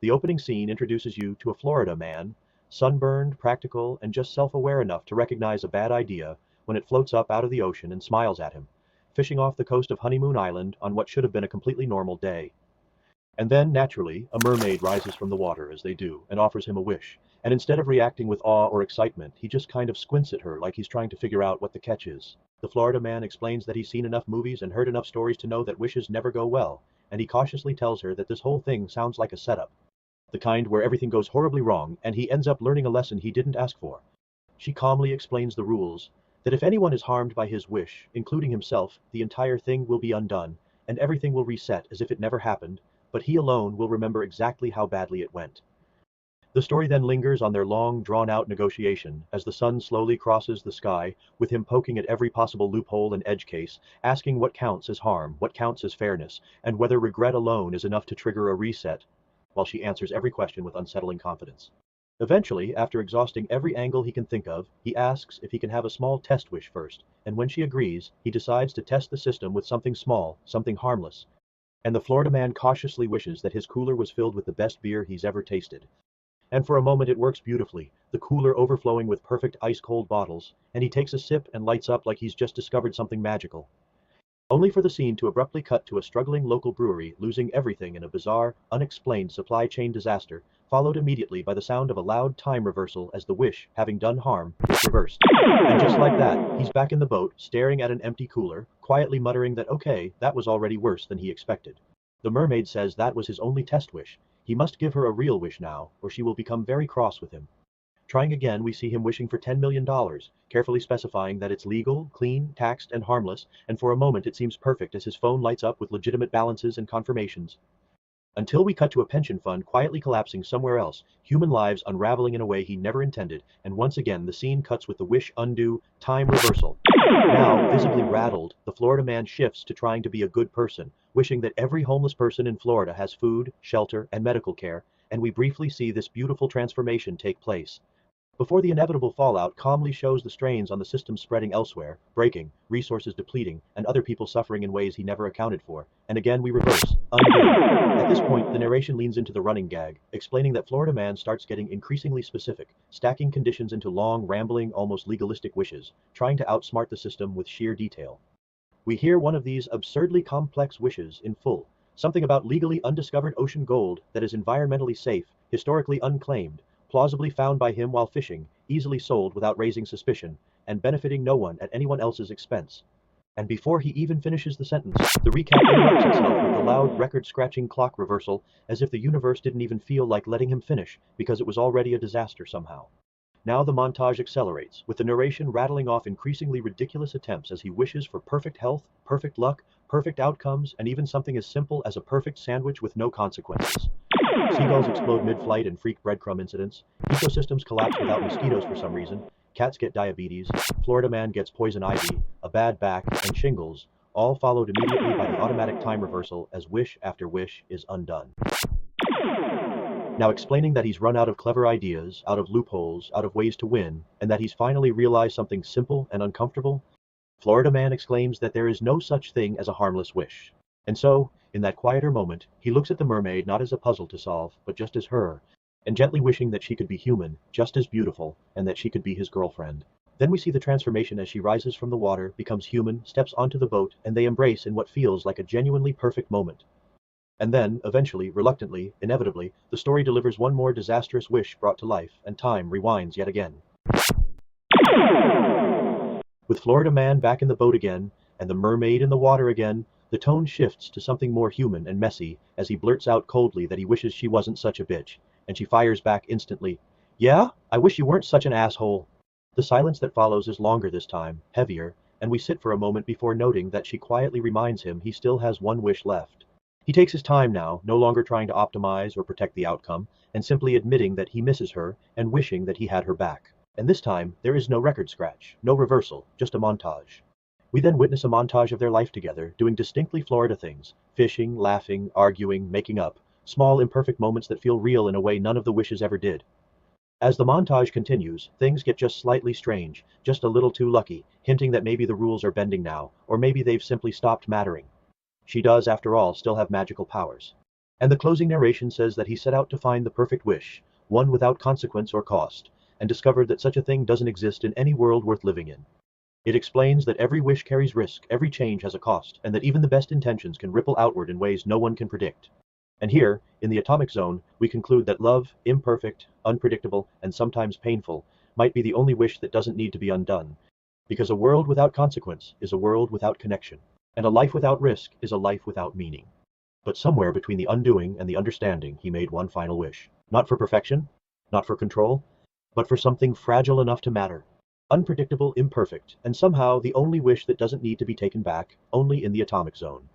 The opening scene introduces you to a Florida man, sunburned, practical, and just self-aware enough to recognize a bad idea when it floats up out of the ocean and smiles at him, fishing off the coast of Honeymoon Island on what should have been a completely normal day. And then, naturally, a mermaid rises from the water, as they do, and offers him a wish. And instead of reacting with awe or excitement, he just kind of squints at her like he's trying to figure out what the catch is. The Florida man explains that he's seen enough movies and heard enough stories to know that wishes never go well, and he cautiously tells her that this whole thing sounds like a setup. The kind where everything goes horribly wrong, and he ends up learning a lesson he didn't ask for. She calmly explains the rules, that if anyone is harmed by his wish, including himself, the entire thing will be undone, and everything will reset as if it never happened, but he alone will remember exactly how badly it went. The story then lingers on their long, drawn-out negotiation as the sun slowly crosses the sky, with him poking at every possible loophole and edge case, asking what counts as harm, what counts as fairness, and whether regret alone is enough to trigger a reset, while she answers every question with unsettling confidence. Eventually, after exhausting every angle he can think of, he asks if he can have a small test wish first, and when she agrees, he decides to test the system with something small, something harmless. And the Florida man cautiously wishes that his cooler was filled with the best beer he's ever tasted. And for a moment it works beautifully, the cooler overflowing with perfect ice-cold bottles, and he takes a sip and lights up like he's just discovered something magical. Only for the scene to abruptly cut to a struggling local brewery losing everything in a bizarre, unexplained supply chain disaster, followed immediately by the sound of a loud time reversal as the wish, having done harm, was reversed. And just like that, he's back in the boat, staring at an empty cooler, quietly muttering that okay, that was already worse than he expected. The mermaid says that was his only test wish. He must give her a real wish now, or she will become very cross with him. Trying again, we see him wishing for $10 million, carefully specifying that it's legal, clean, taxed, and harmless, and for a moment it seems perfect as his phone lights up with legitimate balances and confirmations. Until we cut to a pension fund quietly collapsing somewhere else, human lives unraveling in a way he never intended, and once again the scene cuts with the wish undo, time reversal. Now, visibly rattled, the Florida man shifts to trying to be a good person, wishing that every homeless person in Florida has food, shelter, and medical care, and we briefly see this beautiful transformation take place. Before the inevitable fallout calmly shows the strains on the system spreading elsewhere, breaking, resources depleting, and other people suffering in ways he never accounted for. And again we reverse, undo. At this point, the narration leans into the running gag, explaining that Florida man starts getting increasingly specific, stacking conditions into long, rambling, almost legalistic wishes, trying to outsmart the system with sheer detail. We hear one of these absurdly complex wishes in full, something about legally undiscovered ocean gold that is environmentally safe, historically unclaimed, plausibly found by him while fishing, easily sold without raising suspicion, and benefiting no one at anyone else's expense. And before he even finishes the sentence, the recap interrupts itself with the loud record-scratching clock reversal, as if the universe didn't even feel like letting him finish, because it was already a disaster somehow. Now the montage accelerates, with the narration rattling off increasingly ridiculous attempts as he wishes for perfect health, perfect luck, perfect outcomes, and even something as simple as a perfect sandwich with no consequences. Seagulls explode mid-flight in freak breadcrumb incidents, ecosystems collapse without mosquitoes for some reason, cats get diabetes, Florida man gets poison ivy, a bad back, and shingles, all followed immediately by the automatic time reversal as wish after wish is undone. Now explaining that he's run out of clever ideas, out of loopholes, out of ways to win, and that he's finally realized something simple and uncomfortable, Florida man exclaims that there is no such thing as a harmless wish. And so, in that quieter moment, he looks at the mermaid not as a puzzle to solve, but just as her, and gently wishing that she could be human, just as beautiful, and that she could be his girlfriend. Then we see the transformation as she rises from the water, becomes human, steps onto the boat, and they embrace in what feels like a genuinely perfect moment. And then, eventually, reluctantly, inevitably, the story delivers one more disastrous wish brought to life, and time rewinds yet again. With Florida man back in the boat again, and the mermaid in the water again, the tone shifts to something more human and messy as he blurts out coldly that he wishes she wasn't such a bitch, and she fires back instantly, "Yeah? I wish you weren't such an asshole." The silence that follows is longer this time, heavier, and we sit for a moment before noting that she quietly reminds him he still has one wish left. He takes his time now, no longer trying to optimize or protect the outcome, and simply admitting that he misses her and wishing that he had her back. And this time, there is no record scratch, no reversal, just a montage. We then witness a montage of their life together, doing distinctly Florida things, fishing, laughing, arguing, making up, small imperfect moments that feel real in a way none of the wishes ever did. As the montage continues, things get just slightly strange, just a little too lucky, hinting that maybe the rules are bending now, or maybe they've simply stopped mattering. She does, after all, still have magical powers. And the closing narration says that he set out to find the perfect wish, one without consequence or cost, and discovered that such a thing doesn't exist in any world worth living in. It explains that every wish carries risk, every change has a cost, and that even the best intentions can ripple outward in ways no one can predict. And here, in the atomic zone, we conclude that love, imperfect, unpredictable, and sometimes painful, might be the only wish that doesn't need to be undone. Because a world without consequence is a world without connection, and a life without risk is a life without meaning. But somewhere between the undoing and the understanding, he made one final wish. Not for perfection, not for control, but for something fragile enough to matter. Unpredictable, imperfect, and somehow the only wish that doesn't need to be taken back, only in the atomic zone.